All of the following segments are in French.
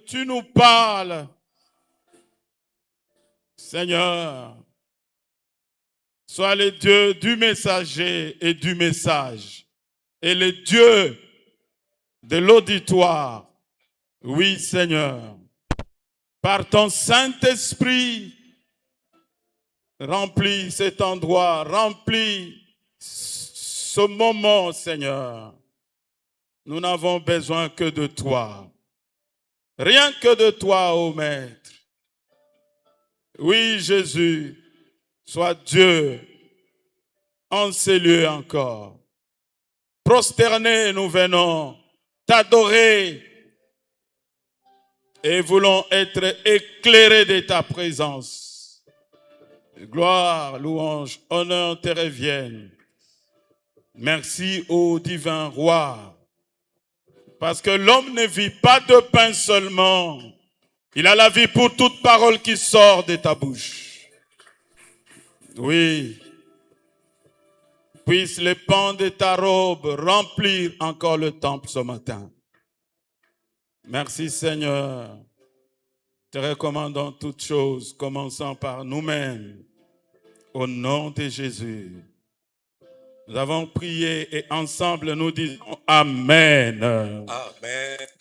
tu nous parles, Seigneur. Sois le Dieu du messager et du message, et le Dieu de l'auditoire. Oui, Seigneur. Par ton Saint-Esprit, remplis cet endroit, remplis ce moment, Seigneur. Nous n'avons besoin que de toi. Rien que de toi, ô Maître. Oui, Jésus, sois Dieu en ces lieux encore. Prosternés, nous venons t'adorer et voulons être éclairés de ta présence. Gloire, louange, honneur te reviennent. Merci au divin roi. Parce que l'homme ne vit pas de pain seulement. Il a la vie pour toute parole qui sort de ta bouche. Oui. Puisse les pans de ta robe remplir encore le temple ce matin. Merci Seigneur. Te recommandons toutes choses, commençant par nous-mêmes. Au nom de Jésus. Nous avons prié et ensemble nous disons Amen. Amen.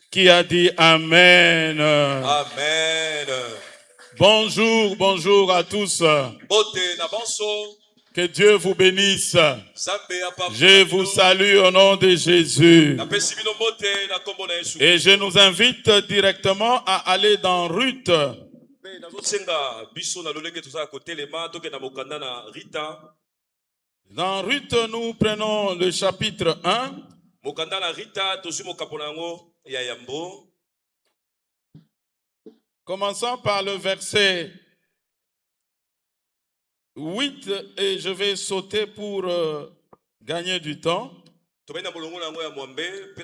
Qui a dit Amen? Amen. Bonjour, bonjour à tous. Que Dieu vous bénisse. Je vous salue au nom de Jésus. Et je nous invite directement à aller dans Ruth. Dans Ruth, nous prenons le chapitre 1. Commençons par le verset 8 et je vais sauter pour gagner du temps.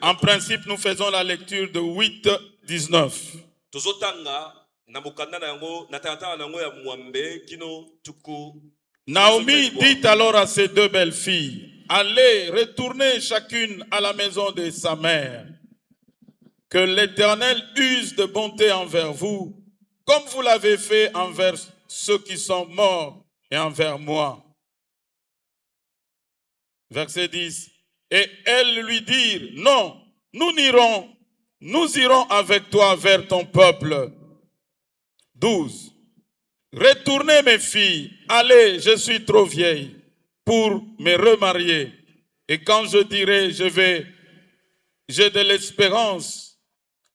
En principe, nous faisons la lecture de 8, 19. Naomi dit alors à ses deux belles filles, allez, retournez chacune à la maison de sa mère. Que l'Éternel use de bonté envers vous, comme vous l'avez fait envers ceux qui sont morts et envers moi. Verset 10. Et elles lui dirent, non, nous irons avec toi vers ton peuple. 12. Retournez mes filles, allez, je suis trop vieille pour me remarier. Et quand je dirai, j'ai de l'espérance,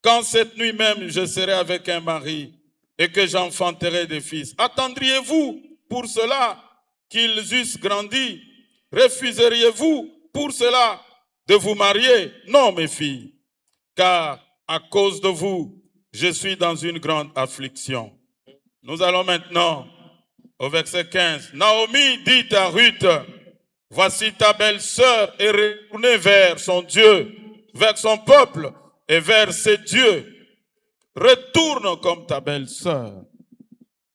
quand cette nuit même je serai avec un mari et que j'enfanterai des fils, attendriez-vous pour cela qu'ils eussent grandi? Refuseriez-vous pour cela de vous marier? Non, mes filles, car à cause de vous, je suis dans une grande affliction. Nous allons maintenant au verset 15. Naomi dit à Ruth, voici ta belle-sœur est retournée vers son Dieu, vers son peuple et vers ses dieux. Retourne comme ta belle-sœur.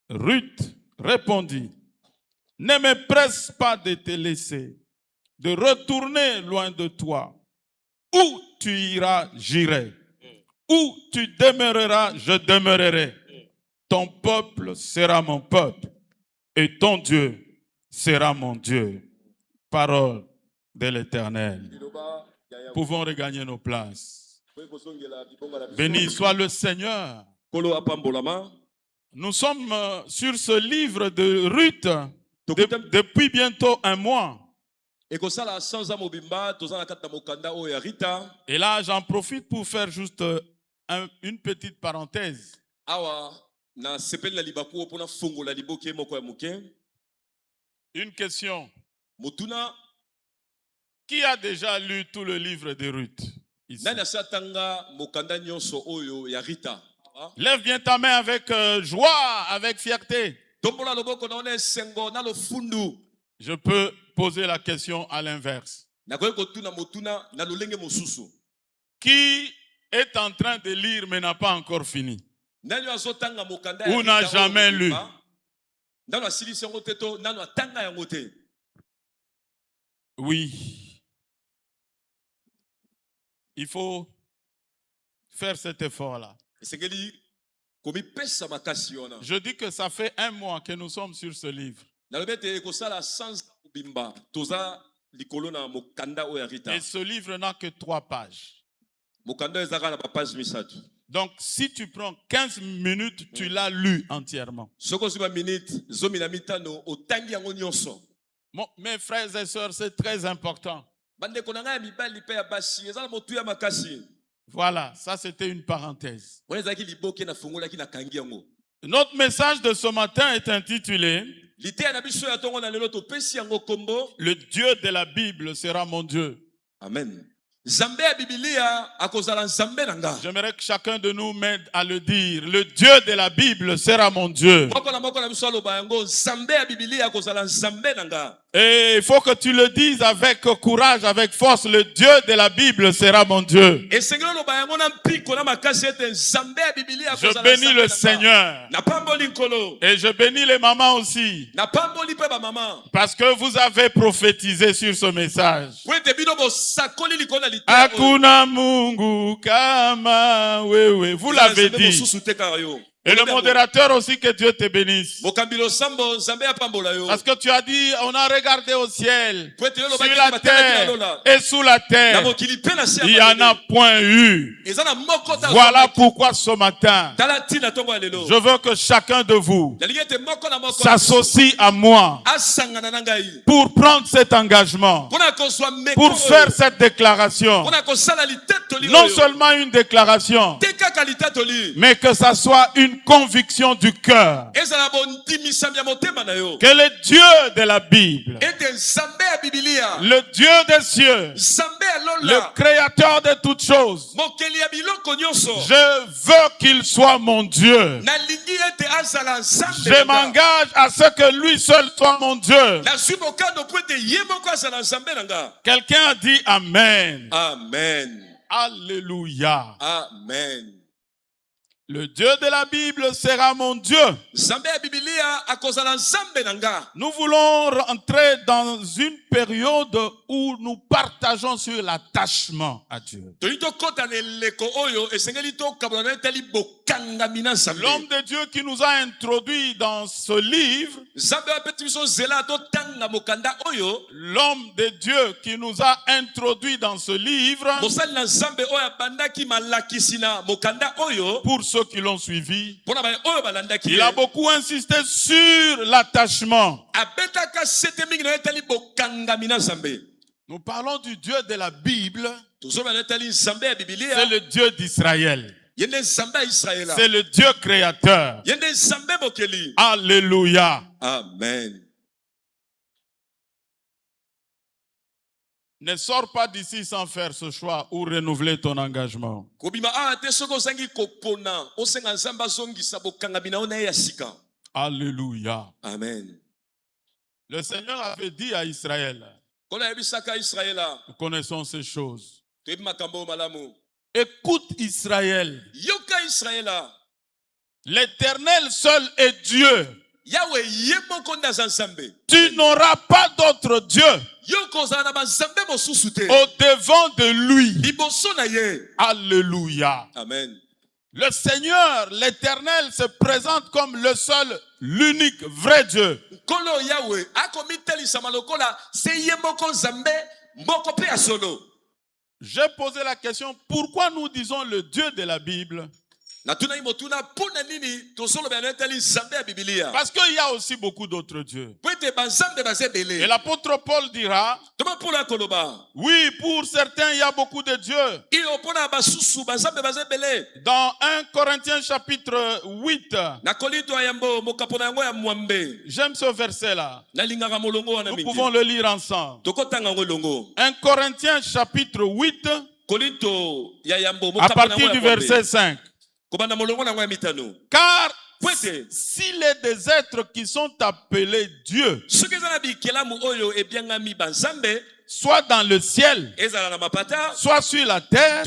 Ruth répondit, ne me presse pas de te laisser, de retourner loin de toi. Où tu iras, j'irai. Où tu demeureras, je demeurerai. Ton peuple sera mon peuple et ton Dieu sera mon Dieu. Parole de l'Éternel. Pouvons regagner nos places. Béni soit le Seigneur. Nous sommes sur ce livre de Ruth depuis bientôt un mois. Et là, j'en profite pour faire juste une petite parenthèse. Une question. Qui a déjà lu tout le livre de Ruth ici? Lève bien ta main avec joie, avec fierté. Je peux poser la question à l'inverse. Qui est en train de lire mais n'a pas encore fini? Ou n'a jamais lu? Oui. Il faut faire cet effort-là. esengeli komipesa makasi wana. Je dis que ça fait 1 mois que nous sommes sur ce livre. Nalobi ete ekosala sans kobimba toza likolo na mokanda oyo ya Rita. Et ce livre n'a que 3 pages. Mokanda ezaka na ba page misatu. Donc si tu prends 15 minutes, tu l'as lu entièrement. Soko suba minute zomi na mitano otangi yango nyonso. Mes frères et sœurs, c'est très important. Bande konanga ya mibali pe ya basi ezala motu ya makasi. Voilà, ça c'était une parenthèse. Wana ezaki liboke na fungola ki na kangi yango. Notre message de ce matin est intitulé « Le Dieu de la Bible sera mon Dieu ». Amen. J'aimerais que chacun de nous m'aide à le dire. Le Dieu de la Bible sera mon Dieu. Et il faut que tu le dises avec courage, avec force. Le Dieu de la Bible sera mon Dieu. Je bénis le Seigneur. Et je bénis les mamans aussi. Parce que vous avez prophétisé sur ce message. Hakuna Mungu kama wewe. Vous l'avez dit. Et le modérateur aussi, que Dieu te bénisse. Parce que tu as dit, on a regardé au ciel, sur la terre et sous la terre. Il n'y en a point eu. Voilà pourquoi ce matin, je veux que chacun de vous s'associe à moi pour prendre cet engagement, pour faire cette déclaration. Non seulement une déclaration, mais que ça soit une conviction du cœur. Que le Dieu de la Bible, le Dieu des cieux, le créateur de toutes choses, je veux qu'il soit mon Dieu. Je m'engage à ce que lui seul soit mon Dieu. Quelqu'un a dit Amen. Amen. Alléluia. Amen. Le Dieu de la Bible sera mon Dieu. Nous voulons rentrer dans une période où nous partageons sur l'attachement à Dieu. L'homme de Dieu qui nous a introduits dans ce livre, l'homme de Dieu qui nous a introduits dans ce livre, pour ceux qui l'ont suivi, il a beaucoup insisté sur l'attachement. Nous parlons du Dieu de la Bible. C'est le Dieu d'Israël. C'est le Dieu créateur. Alléluia. Amen. Ne sors pas d'ici sans faire ce choix ou renouveler ton engagement. Alléluia. Amen. Le Seigneur avait dit à Israël, nous connaissons ces choses. Écoute Israël. L'Éternel seul est Dieu. Tu n'auras pas d'autre Dieu au devant de lui. Alléluia. Amen. Le Seigneur, l'Éternel, se présente comme le seul, l'unique, vrai Dieu. J'ai posé la question, pourquoi nous disons le Dieu de la Bible? Parce qu'il y a aussi beaucoup d'autres dieux. Et l'apôtre Paul dira, oui, pour certains, il y a beaucoup de dieux. Dans 1 Corinthiens chapitre 8, j'aime ce verset-là. Nous pouvons le lire ensemble. 1 Corinthiens chapitre 8, à partir du verset 5. Car s'il est des êtres qui sont appelés Dieu, soit dans le ciel, soit sur la terre,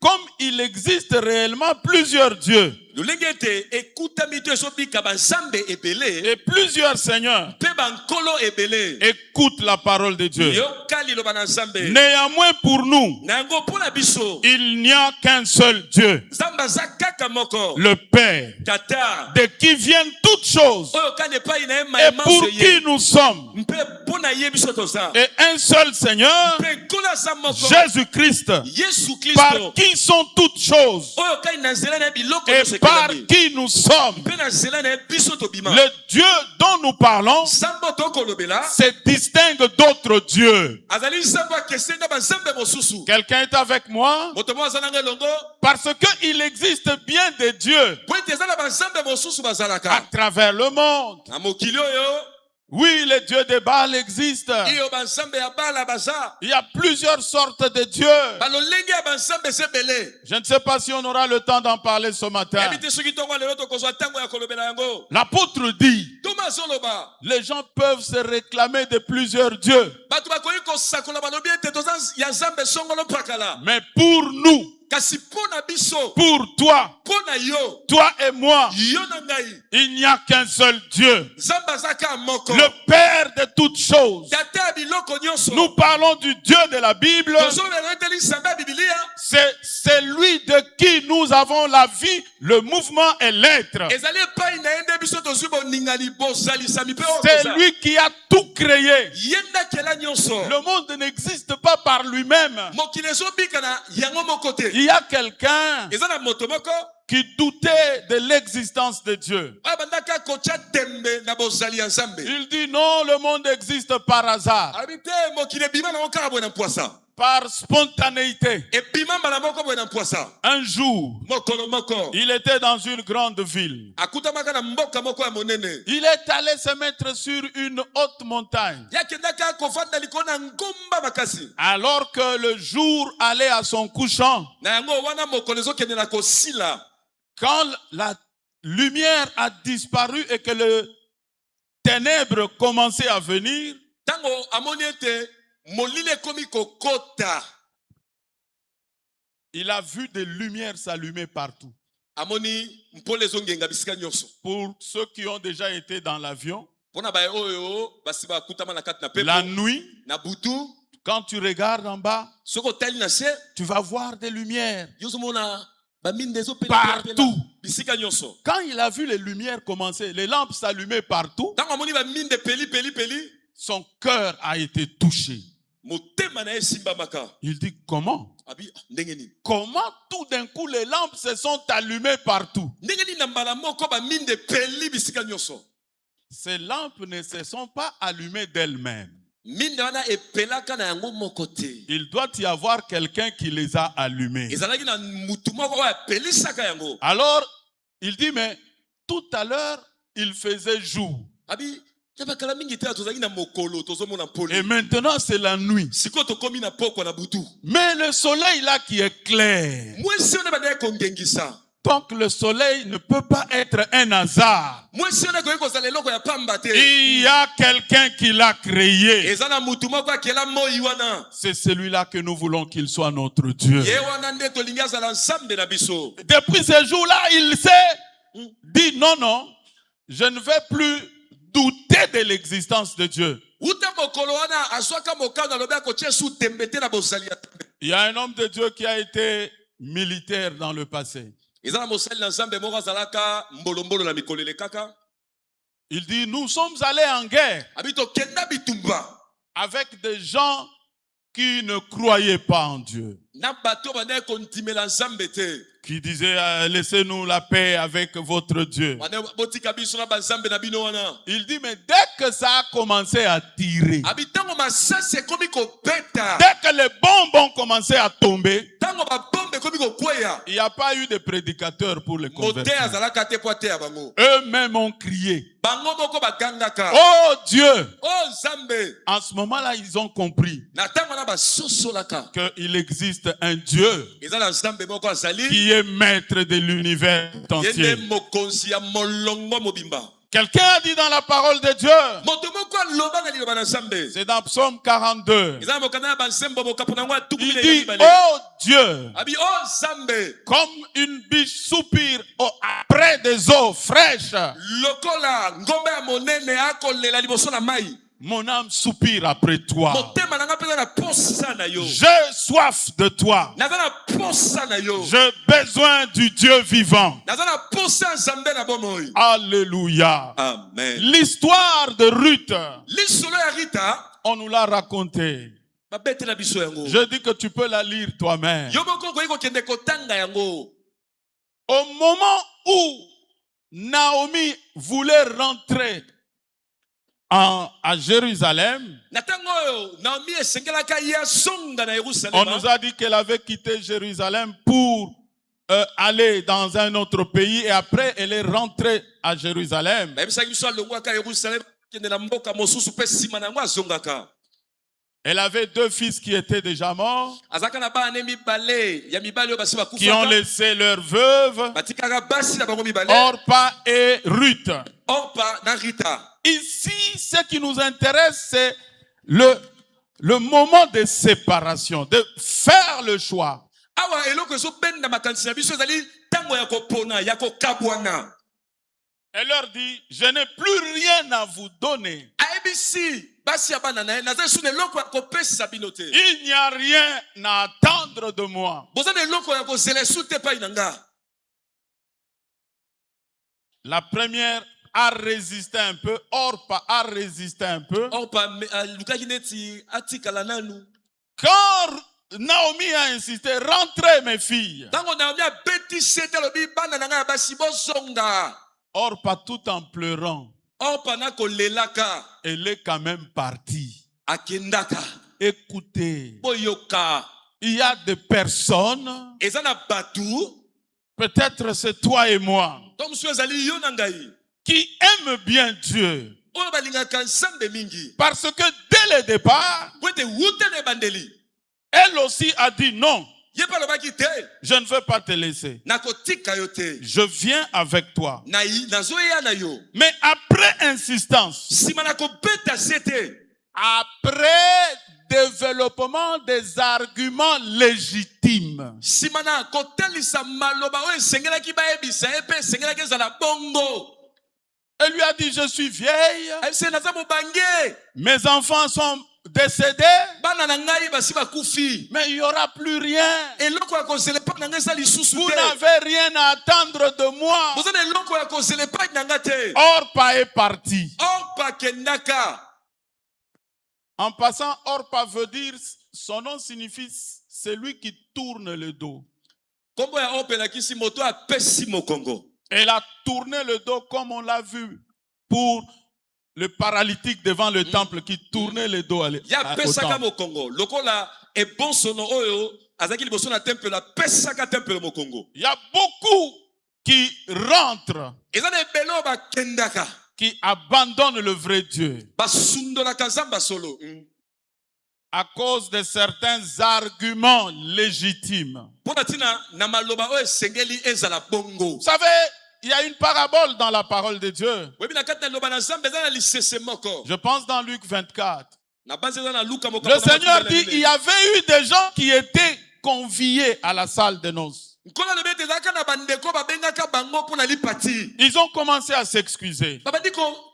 comme il existe réellement plusieurs dieux lolenge ete ekutami to ezobika banzambe ebele et plusieurs seigneurs, mpe bankolo ebele écoute la parole de Dieu. yoka liloba na nzambe Néanmoins pour nous, na yango mpo na biso il n'y a qu'un seul Dieu, nzambe aza kaka moko le Père, tata de qui viennent toutes choses oyo kanda epai na ye et mayema pour so qui ye nous sommes. mpe mpo na ye biso toza Et un seul Seigneur, mpe nkolo aza moko Jésus-Christ, yesu par kristo qui sont toutes choses oyo kai na nzela na ye biloko et nyonso par ekelami qui nous sommes. mpe na nzela na ye biso tobima Le Dieu dont nous parlons nzambe tokolobela se distingue d'autres dieux. azali nzambe akeseni na banzambe mosusu Quelqu'un est avec moi? moto moko aza nanga elongo Parce qu'il existe bien des dieux po ete eza na banzambe mosusu à bazalaka travers le monde. na mokili oyo Oui, le Dieu de Baal existe. iyo banzambe ya bala baza Il y a plusieurs sortes de dieux. balolenge ya banzambe eza ebele Je ne sais pas si on aura le temps d'en parler ce matin. yebi te soki ntongo lelo tokozwa ntango ya kolobela yango L'apôtre dit, toma azoloba les gens peuvent se réclamer de plusieurs dieux. bato bakoki kosakola balobi ete toza ya nzambe songolo mpakala Mais pour nous, kasi mpo na biso pour toi, mpo na yo toi et moi, yo na ngai il n'y a qu'un seul Dieu, nzambe aza kaka moko le Père de toutes choses. tata ya biloko nyonso Nous parlons du Dieu de la Bible. tozolelo eteli nzambe ya bibilia C'est celui de qui nous avons la vie, le mouvement et l'être. ezali epai na ye nde biso tozwi boningani bozalisami mpe oyo C'est toza lui qui a tout créé. ye ndakela nyonso Le monde n'existe pas par lui-même. mokili ezobika na yango moko te Il y a quelqu'un eza na moto moko qui doutait de l'existence de Dieu. oyo abandaka kotya tembe na bozali ya nzambe Il dit non, le monde existe par hasard, abi te mokili ebima nango kaka boye na mpwasa par spontanéité. ebima mbala moko boye na mpwasa Un jour, mokolo moko il était dans une grande ville. akutamaka na mboka moko ya monene Il est allé se mettre sur une haute montagne. yakendaka kovanda likolo na ngomba makasi Alors que le jour allait à son couchant, na yango wana mokolo ezokende na kosila quand la lumière a disparu et que le ténèbre commençait à venir, ntango amoni ete molili ekomi kokota il a vu des lumières s'allumer partout. amoni mpole ezongenga bisika nyonso Pour ceux qui ont déjà été dans l'avion, mpona baye oyo basi bakutama na kati na la pepo nuit, na butu quand tu regardes en bas, soki otali na se tu vas voir des lumières yo ozomona baminde partout. bisika nyonso Quand il a vu les lumières commencer, les lampes s'allumer partout, ntango amoni baminde peli son cœur a été touché. motema na ye esimbamaka Il dit, comment? abi ndenge nini Comment tout d'un coup les lampes se sont allumées partout? ndenge nini na mbala moko baminde peli bisika nyonso Ces lampes ne se sont pas allumées d'elles-mêmes. minde wana epelaka na yango moko te Il doit y avoir quelqu'un qui les a allumées. ezalaki na mutu moko oyo apelisaka yango Alors, il dit, mais tout à l'heure, il faisait jour. abi ya bakala mingi te tozalaki na mokolo tozomona Et mpoli maintenant, c'est la nuit. sikoyo tokomi na pokwa na butu Mais le soleil là qui est clair. mwesi oyo nde bandaki kongengisa Donc le soleil ne peut pas être un hasard. mwesi oyo nde koki kozala eloko ya pamba te Il y a quelqu'un qui l'a créé. eza na mutu moko akela moi wana C'est celui-là que nous voulons qu'il soit notre Dieu. ye wana nde tolingi azala nzambe na biso Depuis ce jour-là, il s'est dit non, non, je ne vais plus douter de l'existence de Dieu. uta mokolo wana azwaka mokano alobi akotia su tembe te na bozali ya tembe Il y a un homme de Dieu qui a été militaire dans le passé. eza na mosali na nzambe moko azalaka mbolombolo na mikolo elekaka Il dit, nous sommes allés en guerre abi tokenda bitumba avec des gens qui ne croyaient pas en Dieu, na bato bandaki kondimela nzambe te qui disaient, laissez-nous la paix avec votre Dieu. bandaki botika biso na banzambe na bino wana Il dit, mais dès que ça a commencé à tirer, abi ntango masasi ekomi kobeta dès que les bombes ont commencé à tomber, ntango babombe ekomi kokweya il n'y a pas eu de prédicateurs pour les mote convertir. azalaka te po ateya bango Eux-mêmes ont crié, bango moko bagangaka oh Dieu! o nzambe En ce moment-là, ils ont compris na ntango wana basosolaka qu'il existe un Dieu eza na nzambe moko azali qui est maître de l'univers ye nde entier. mokonzi ya molongo mobimba Quelqu'un a dit dans la parole de Dieu, moto moko aloba na liloba na Nzambe. c'est dans Psaume 42, Eza mokanda na bansembo mokapo na ngwa il tukubile dit, mibale. oh Dieu, Abi oh Nzambe, comme une biche soupire après des eaux fraîches, lokola ngombe ya monene akolela liboso na mai. mon âme soupire après toi. Motema na nga peza na posa na yo. J'ai soif de toi. Naza na posa na yo. J'ai besoin du Dieu vivant. Naza na posa Nzambe na bomoi. Alléluia. Amen. L'histoire de Ruth, Lisolo ya Rita, on nous l'a racontée. babete na biso yango. Je dis que tu peux la lire toi-même. Yo moko koyi kokende kotanga yango. Au moment où Naomi voulait rentrer à Jérusalem, Na tango oyo Naomi esengelaka ya songa na on Yerusalem. nous a dit qu'elle avait quitté Jérusalem pour aller dans un autre pays et après elle est rentrée à Jérusalem. Bayebisaki biso alongwaka Yerusalem kende na mboka mosusu pe sima na yango azongaka. Elle avait 2 fils qui étaient déjà morts, Azaka na bana ne mibale ya mibale oyo basi qui ont bakufaka. laissé leur veuve, Batikaka basi na bango mibale. Orpa et Ruth. Orpa na Rita. Ici, ce qui nous intéresse, c'est le moment de séparation, de faire le choix. Awa eloko ezobenda makanisi na biso ezali ntango ya kopona ya kokabwana. Elle leur dit, je n'ai plus rien à vous donner. Ayebisi basi ya bana na ye naza esu na eloko ya kopesa bino te. Il n'y a rien à attendre de moi. Boza na eloko ya kozela esu te epai na nga. La première a résisté un peu, Orpa a résisté un peu. Orpa alukaki neti atikala nanu. Quand Naomi a insisté, rentrez mes filles. Ntango Naomi abetisi ete alobi bana na nga ya basi bozonga. Orpa tout en pleurant, Orpa na kolelaka elle est quand même partie. akendaka. Écoutez, Boyoka. il y a des personnes, Eza na batu. peut-être c'est toi et moi, Tom su ezali yo na ngai. qui aiment bien Dieu. Oyo balingaka Nzambe mingi. Parce que dès le départ, Po ete wute na ebandeli. elle aussi a dit non, Ye pa alobaki te. je ne veux pas te laisser. Nakotika yo te. Je viens avec toi. Nazoya na yo. Mais après insistance, Sima na kobeta sete. après développement des arguments légitimes, Sima na kotelisa maloba oyo esengelaki bayebisa ye pe esengelaki ezala bongo. elle lui a dit, je suis vieille, Ayebisi naza mobange. mes enfants sont décédés, Bana na ngai basi bakufi. mais il n'y aura plus rien. Eloko ya kozela epai na ngai eza lisusu Vous te. n'avez rien à attendre de moi. Boza na eloko ya kozela epai na nga te. Orpa est parti. Orpa kendaka. En passant, Orpa veut dire, son nom signifie celui qui tourne le dos. Kombo ya Orpa elakisi moto apesi mokongo. Elle a tourné le dos comme on l'a vu pour le paralytique devant le temple qui tournait le dos Ya au pesaka temple. mokongo. Lokola ebonsono oyo azaki liboso na temple apesaka temple mokongo. Il y a beaucoup qui rentrent, Eza na ebele oyo bakendaka. qui abandonnent le vrai Dieu Basundolaka Nzambe solo. à cause de certains arguments légitimes. Pona tina na maloba oyo esengeli ezala bongo. Vous savez, il y a une parabole dans la parole de Dieu. Webi na kati na loba na Nzambe eza na lisese moko. Je pense dans Luc 24. Na base eza na Luka moko. Le Seigneur dit, il y avait eu des gens qui étaient conviés à la salle de noces. Nkona lobe te zaka na bandeko babengaka bango pona lipati. Ils ont commencé à s'excuser. Babandi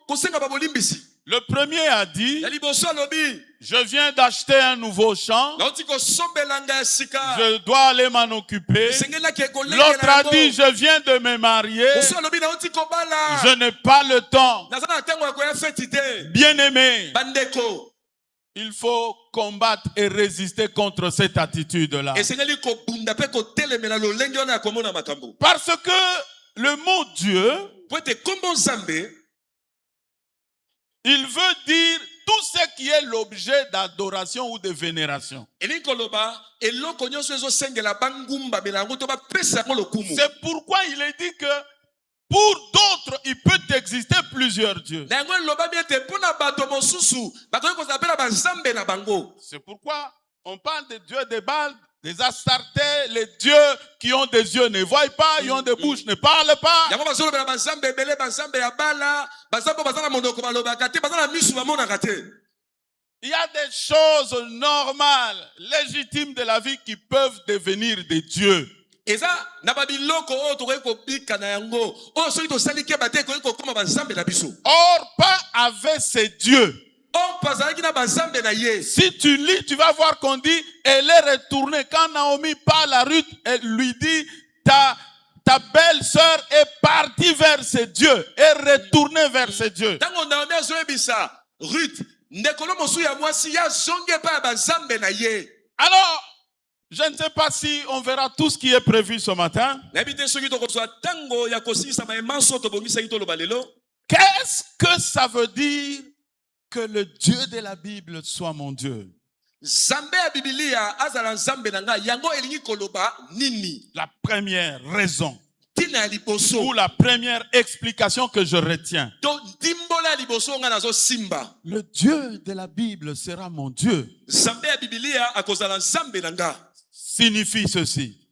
kosenga babolimbisi. Le premier a dit, Ya liboso alobi. je viens d'acheter un nouveau champ, Nauti kosombelanga ya sika. je dois aller m'en occuper. Sengelaki ekolenge L'autre a na dit, yango. je viens de me marier, Mosu alobi nauti kobala. je n'ai pas le temps. Naza na ntango ya koya feti te. Bien-aimé, Bandeko. il faut combattre et résister contre cette attitude-là. Esengeli kobunda pe kotelemela lolenge wana ya komona makambo. Parce que le mot Dieu, Po ete kombo Nzambe il veut dire tout ce qui est l'objet d'adoration ou de vénération. elingi koloba eloko nyonso ezosengela bangumba belango to bapesa yango lokumu. C'est pourquoi il est dit que pour d'autres, il peut exister plusieurs dieux. Na yango elobami ete mpona bato mosusu bakoki kozala mpe na banzambe na bango. C'est pourquoi on parle de Dieu de Baal Des Astartés, les dieux qui ont des yeux ne voient pas, ils ont des bouches ne parlent pas. yango bazolobela banzambe ebele banzambe ya bala banzambe baza na monoko balobaka te baza na misu bamonaka te. Il y a des choses normales, légitimes de la vie qui peuvent devenir des dieux. eza na babiloko oyo tokoki kobika na yango oyo soki tosali keba te ekoki kokoma banzambe na biso. Or, pas avec ces dieux. oyo bazalaki na banzambe na ye. Si tu lis, tu vas voir qu'on dit, elle est retournée. Quand Naomi parle à Ruth, elle lui dit, ta belle-sœur est partie vers ses dieux, est retournée vers ses dieux. Tango Naomi azoyebisa Ruth ndekolo mosu ya mwasi ya zonge epai ya banzambe na ye. Alors, je ne sais pas si on verra tout ce qui est prévu ce matin. nayebi te soki tokozwa ntango ya kosilisa maemanso tobongisaki toloba lelo. Qu'est-ce que ça veut dire que le Dieu de la Bible soit mon Dieu? Nzambe ya bibilia azala nzambe na ngai yango elingi koloba nini? La première raison Tina ya liboso ou la première explication que je retiens. to ndimbola ya liboso nga nazo simba. Le Dieu de la Bible sera mon Dieu. Nzambe ya bibilia akozala nzambe na nga. Signifie ceci.